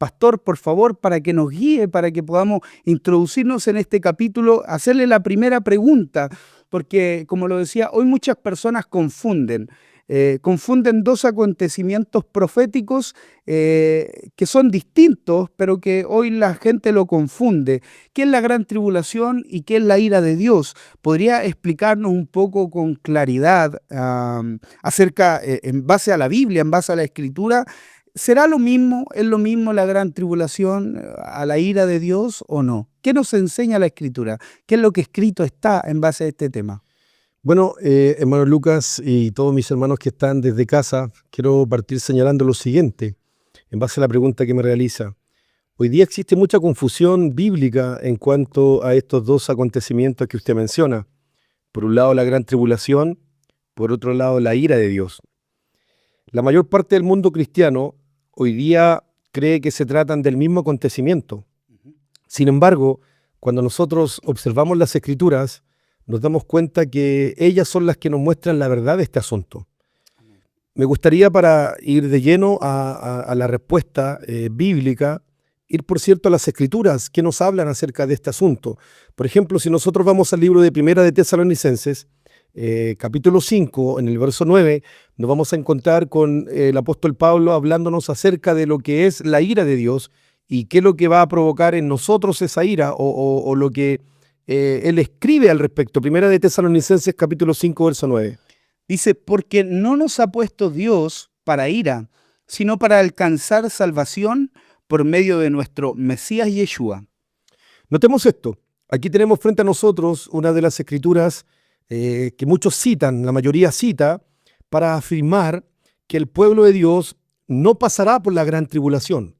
pastor, por favor, para que nos guíe, para que podamos introducirnos en este capítulo, hacerle la primera pregunta, porque, como lo decía, hoy muchas personas confunden dos acontecimientos proféticos que son distintos, pero que hoy la gente lo confunde. ¿Qué es la gran tribulación y qué es la ira de Dios? ¿Podría explicarnos un poco con claridad acerca, en base a la Biblia, en base a la Escritura? ¿Será lo mismo, es lo mismo la gran tribulación a la ira de Dios o no? ¿Qué nos enseña la Escritura? ¿Qué es lo que escrito está en base a este tema? Bueno, hermano Lucas y todos mis hermanos que están desde casa, quiero partir señalando lo siguiente, en base a la pregunta que me realiza. Hoy día existe mucha confusión bíblica en cuanto a estos dos acontecimientos que usted menciona. Por un lado, la gran tribulación, por otro lado, la ira de Dios. La mayor parte del mundo cristiano hoy día cree que se tratan del mismo acontecimiento. Sin embargo, cuando nosotros observamos las Escrituras, nos damos cuenta que ellas son las que nos muestran la verdad de este asunto. Me gustaría, para ir de lleno a la respuesta bíblica, ir, por cierto, a las Escrituras que nos hablan acerca de este asunto. Por ejemplo, si nosotros vamos al libro de Primera de Tesalonicenses, capítulo 5, en el verso 9, nos vamos a encontrar con el apóstol Pablo hablándonos acerca de lo que es la ira de Dios y qué es lo que va a provocar en nosotros esa ira o lo que él escribe al respecto. Primera de Tesalonicenses, capítulo 5, verso 9. Dice, porque no nos ha puesto Dios para ira, sino para alcanzar salvación por medio de nuestro Mesías Yeshua. Notemos esto. Aquí tenemos frente a nosotros una de las escrituras que muchos citan, la mayoría cita, para afirmar que el pueblo de Dios no pasará por la gran tribulación.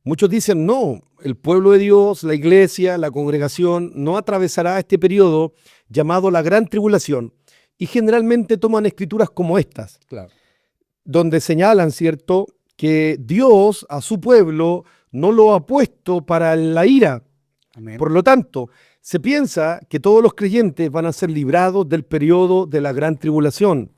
Muchos dicen, no, el pueblo de Dios, la iglesia, la congregación, no atravesará este periodo llamado la gran tribulación. Y generalmente toman escrituras como estas, Claro. donde señalan, ¿cierto?, que Dios a su pueblo no lo ha puesto para la ira. Amén. Por lo tanto, se piensa que todos los creyentes van a ser librados del periodo de la gran tribulación.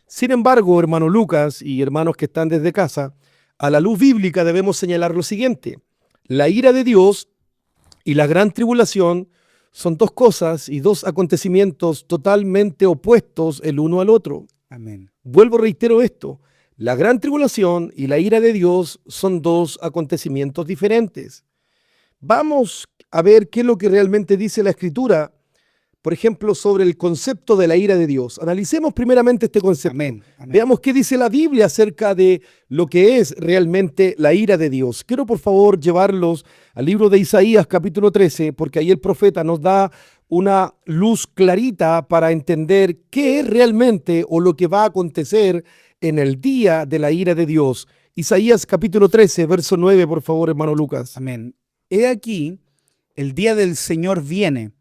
Sin embargo, hermano Lucas y hermanos que están desde casa, a la luz bíblica debemos señalar lo siguiente. La ira de Dios y la gran tribulación son dos cosas y dos acontecimientos totalmente opuestos el uno al otro. Amén. Vuelvo, reitero esto. La gran tribulación y la ira de Dios son dos acontecimientos diferentes. Vamos a ver qué es lo que realmente dice la Escritura, por ejemplo, sobre el concepto de la ira de Dios. Analicemos primeramente este concepto. Amén. Amén. Veamos qué dice la Biblia acerca de lo que es realmente la ira de Dios. Quiero, por favor, llevarlos al libro de Isaías, capítulo 13, porque ahí el profeta nos da una luz clarita para entender qué es realmente o lo que va a acontecer en el día de la ira de Dios. Isaías, capítulo 13, verso 9, por favor, hermano Lucas. Amén. He aquí, el día del Señor viene,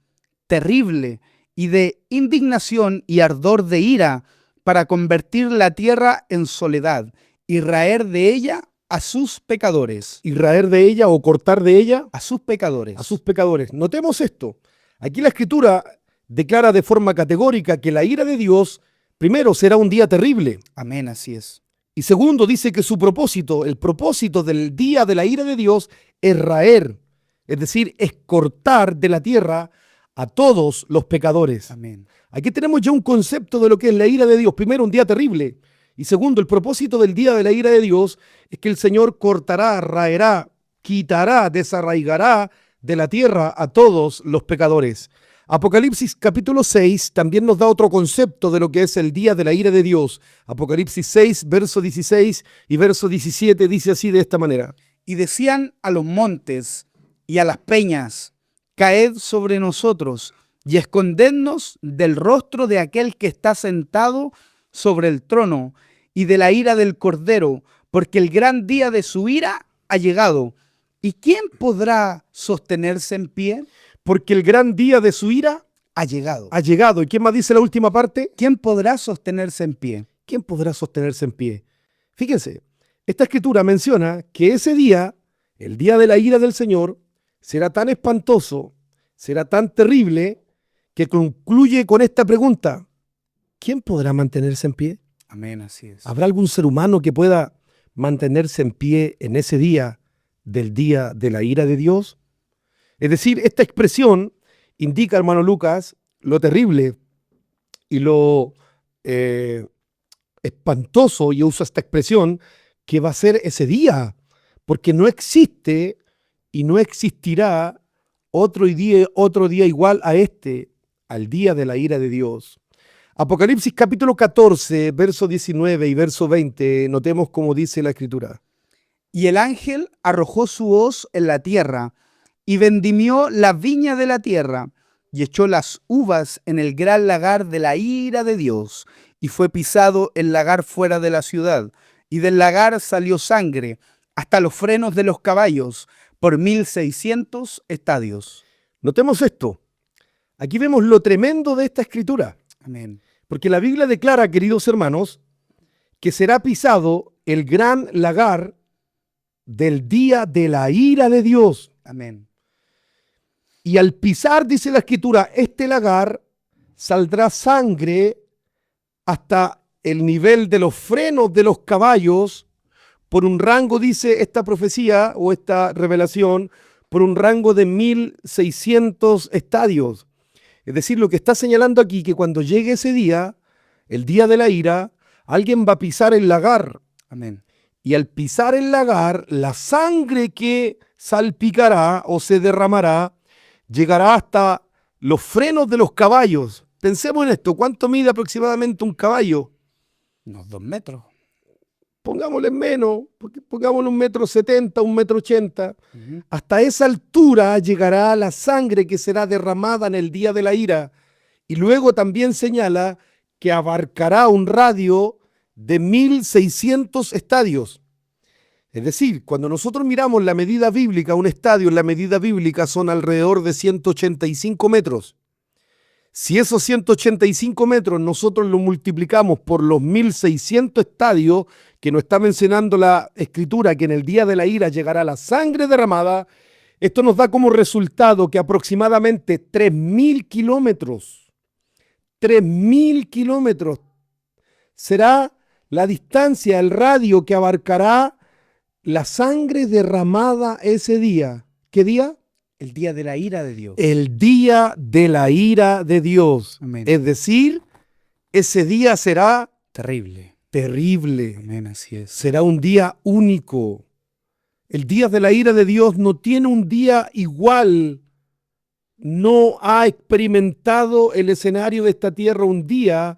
terrible y de indignación y ardor de ira, para convertir la tierra en soledad y raer de ella a sus pecadores. Y raer de ella o cortar de ella A sus pecadores. a sus pecadores. Notemos esto. Aquí la Escritura declara de forma categórica que la ira de Dios, primero, será un día terrible. Amén, así es. Y segundo, dice que su propósito, el propósito del día de la ira de Dios es raer, es decir, es cortar de la tierra a todos los pecadores. Amén. Aquí tenemos ya un concepto de lo que es la ira de Dios. Primero, un día terrible. Y segundo, el propósito del día de la ira de Dios es que el Señor cortará, raerá, quitará, desarraigará de la tierra a todos los pecadores. Apocalipsis capítulo 6 también nos da otro concepto de lo que es el día de la ira de Dios. Apocalipsis 6, verso 16 y verso 17 dice así de esta manera. Y decían a los montes y a las peñas, caed sobre nosotros y escondednos del rostro de aquel que está sentado sobre el trono y de la ira del Cordero, porque el gran día de su ira ha llegado. ¿Y quién podrá sostenerse en pie? Porque el gran día de su ira Ha llegado. ha llegado. ¿Y quién más dice la última parte? ¿Quién podrá sostenerse en pie? ¿Quién podrá sostenerse en pie? Fíjense, esta escritura menciona que ese día, el día de la ira del Señor, será tan espantoso, será tan terrible, que concluye con esta pregunta. ¿Quién podrá mantenerse en pie? Amén, así es. ¿Habrá algún ser humano que pueda mantenerse en pie en ese día del día de la ira de Dios? Es decir, esta expresión indica, hermano Lucas, lo terrible y lo espantoso, y usa esta expresión, que va a ser ese día, porque no existe y no existirá otro día igual a este, al día de la ira de Dios. Apocalipsis capítulo 14, verso 19 y verso 20, notemos cómo dice la Escritura. Y el ángel arrojó su hoz en la tierra, y vendimió la viña de la tierra, y echó las uvas en el gran lagar de la ira de Dios, y fue pisado el lagar fuera de la ciudad, y del lagar salió sangre hasta los frenos de los caballos, por 1600 estadios. Notemos esto. Aquí vemos lo tremendo de esta escritura. Amén. Porque la Biblia declara, queridos hermanos, que será pisado el gran lagar del día de la ira de Dios. Amén. Y al pisar, dice la Escritura, este lagar, saldrá sangre hasta el nivel de los frenos de los caballos, por un rango, dice esta profecía o esta revelación, por un rango de 1600 estadios. Es decir, lo que está señalando aquí, que cuando llegue ese día, el día de la ira, alguien va a pisar el lagar. Amén. Y al pisar el lagar, la sangre que salpicará o se derramará, llegará hasta los frenos de los caballos. Pensemos en esto, ¿cuánto mide aproximadamente un caballo? Unos 2 metros. Pongámosle menos, pongámosle 1,70 m, 1,80 m. Ujú. Hasta esa altura llegará la sangre que será derramada en el día de la ira. Y luego también señala que abarcará un radio de 1600 estadios. Es decir, cuando nosotros miramos la medida bíblica, un estadio en la medida bíblica son alrededor de 185 metros. Si esos 185 metros nosotros lo multiplicamos por los 1600 estadios que nos está mencionando la Escritura, que en el día de la ira llegará la sangre derramada, esto nos da como resultado que aproximadamente 3000 kilómetros, 3000 kilómetros será la distancia, el radio que abarcará la sangre derramada ese día. ¿Qué día? El día de la ira de Dios. El día de la ira de Dios. Amén. Es decir, ese día será Terrible. terrible. Amén, así es. Será un día único. El día de la ira de Dios no tiene un día igual. No ha experimentado el escenario de esta tierra un día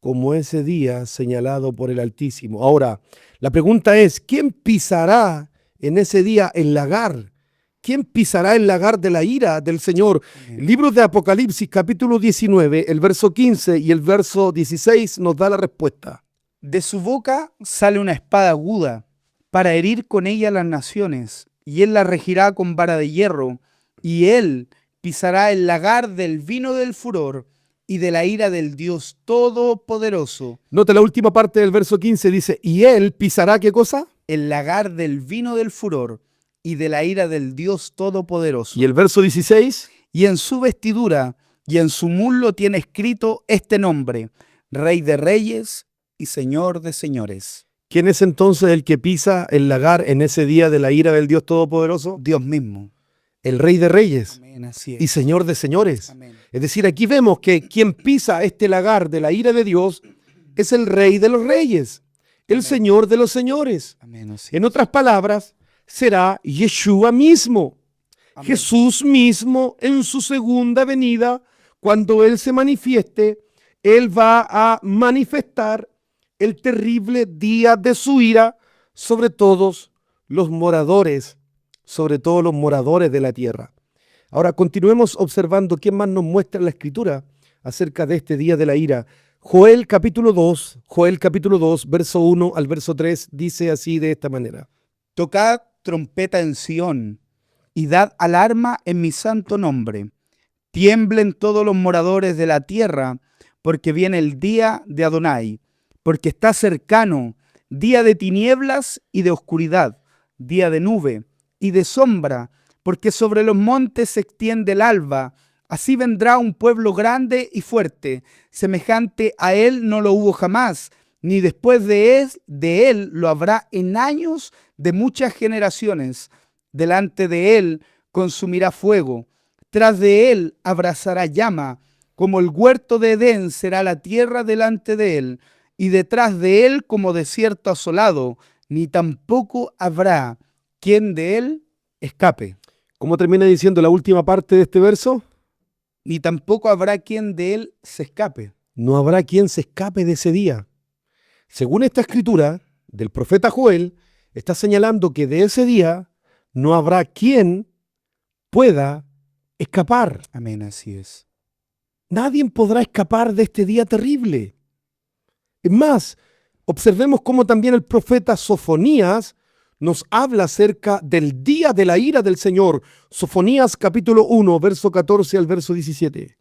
como ese día señalado por el Altísimo. Ahora, la pregunta es, ¿quién pisará en ese día el lagar? ¿Quién pisará el lagar de la ira del Señor? Amén. El libro de Apocalipsis, capítulo 19, el verso 15 y el verso 16 nos da la respuesta. De su boca sale una espada aguda para herir con ella las naciones, y él la regirá con vara de hierro, y él pisará el lagar del vino del furor y de la ira del Dios Todopoderoso. Nota la última parte del verso 15, dice, ¿y él pisará qué cosa? El lagar del vino del furor y de la ira del Dios Todopoderoso. Y el verso 16, Y en su vestidura y en su muslo tiene escrito este nombre: Rey de Reyes y Señor de Señores. ¿quién es entonces el que pisa el lagar en ese día de la ira del Dios Todopoderoso? Dios mismo. El Rey de Reyes Amén, así es. y Señor de Señores. Amén. Es decir, aquí vemos que quien pisa este lagar de la ira de Dios es el Rey de los Reyes, el Amén. Señor de los Señores. Amén, así En es. otras palabras, será Yeshua mismo, Amén. Jesús mismo en su segunda venida. Cuando Él se manifieste, Él va a manifestar el terrible día de su ira sobre todos los moradores, de la tierra. Ahora continuemos observando qué más nos muestra la Escritura acerca de este día de la ira. Joel capítulo 2, verso 1 al verso 3, dice así de esta manera. Tocad trompeta en Sión y dad alarma en mi santo nombre. Tiemblen todos los moradores de la tierra, porque viene el día de Adonai, porque está cercano, día de tinieblas y de oscuridad, día de nube y de sombra, porque sobre los montes se extiende el alba. Así vendrá un pueblo grande y fuerte, semejante a él no lo hubo jamás, ni después de él lo habrá en años de muchas generaciones. delante de él consumirá fuego, tras de él abrazará llama, como el huerto de Edén será la tierra delante de él, y detrás de él como desierto asolado, ni tampoco habrá quien de él escape. ¿Cómo termina diciendo la última parte de este verso? Ni tampoco habrá quien de él se escape. No habrá quien se escape de ese día. Según esta escritura del profeta Joel, está señalando que de ese día no habrá quien pueda escapar. Amén, así es. Nadie podrá escapar de este día terrible. Es más, observemos cómo también el profeta Sofonías nos habla acerca del día de la ira del Señor. Sofonías capítulo 1, verso 14 al verso 17.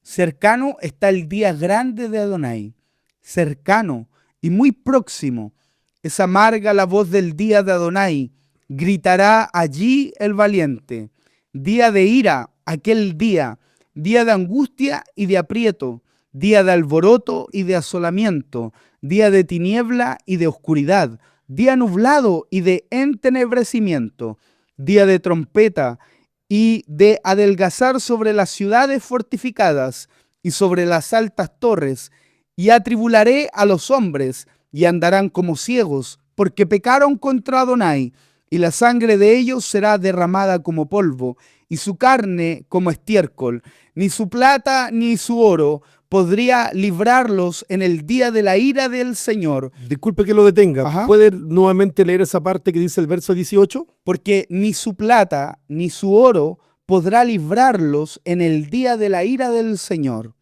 Cercano está el día grande de Adonai, cercano y muy próximo. Es amarga la voz del día de Adonai, gritará allí el valiente. Día de ira, aquel día, día de angustia y de aprieto, día de alboroto y de asolamiento, día de tiniebla y de oscuridad, día nublado y de entenebrecimiento, día de trompeta y de adelgazar sobre las ciudades fortificadas y sobre las altas torres, y atribularé a los hombres, y andarán como ciegos, porque pecaron contra Adonai, y la sangre de ellos será derramada como polvo, y su carne como estiércol. Ni su plata ni su oro podría librarlos en el día de la ira del Señor. Disculpe que lo detenga. Ajá. ¿Puede nuevamente leer esa parte que dice el verso 18? Porque ni su plata ni su oro podrá librarlos en el día de la ira del Señor,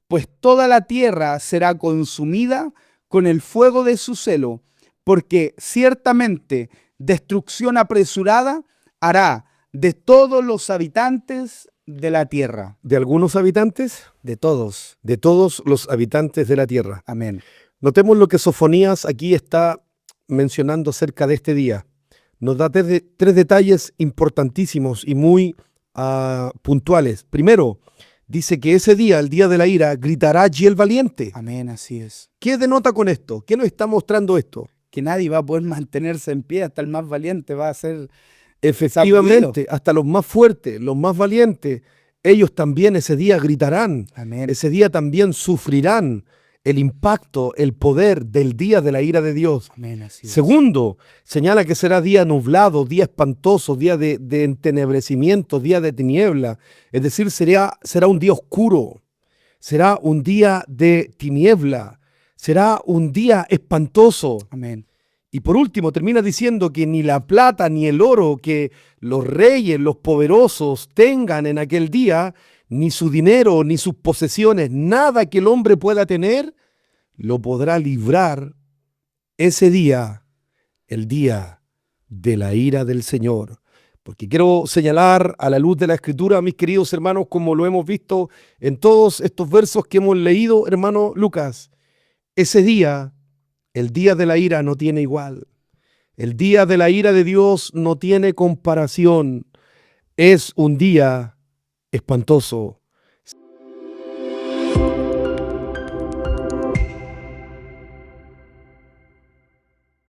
pues toda la tierra será consumida con el fuego de su celo, porque ciertamente destrucción apresurada hará de todos los habitantes de la tierra. ¿De algunos habitantes? De todos. De todos los habitantes de la tierra. Amén. Notemos lo que Sofonías aquí está mencionando acerca de este día. Nos da tres detalles importantísimos y muy puntuales. Primero, dice que ese día, el día de la ira, gritará allí el valiente. Amén, así es. ¿Qué denota con esto? ¿Qué nos está mostrando esto? Que nadie va a poder mantenerse en pie, hasta el más valiente va a ser Efectivamente, hasta los más fuertes, los más valientes, ellos también ese día gritarán. Amén. Ese día también sufrirán el impacto, el poder del día de la ira de Dios. Amén, así es. Segundo, señala que será día nublado, día espantoso, día de entenebrecimiento, día de tiniebla. Es decir, será un día oscuro, será un día de tiniebla, será un día espantoso. Amén. Y por último, termina diciendo que ni la plata ni el oro que los reyes, los poderosos tengan en aquel día, ni su dinero, ni sus posesiones, nada que el hombre pueda tener, lo podrá librar ese día, el día de la ira del Señor. Porque quiero señalar a la luz de la Escritura, mis queridos hermanos, como lo hemos visto en todos estos versos que hemos leído, hermano Lucas, ese día, el día de la ira no tiene igual. El día de la ira de Dios no tiene comparación. Es un día espantoso,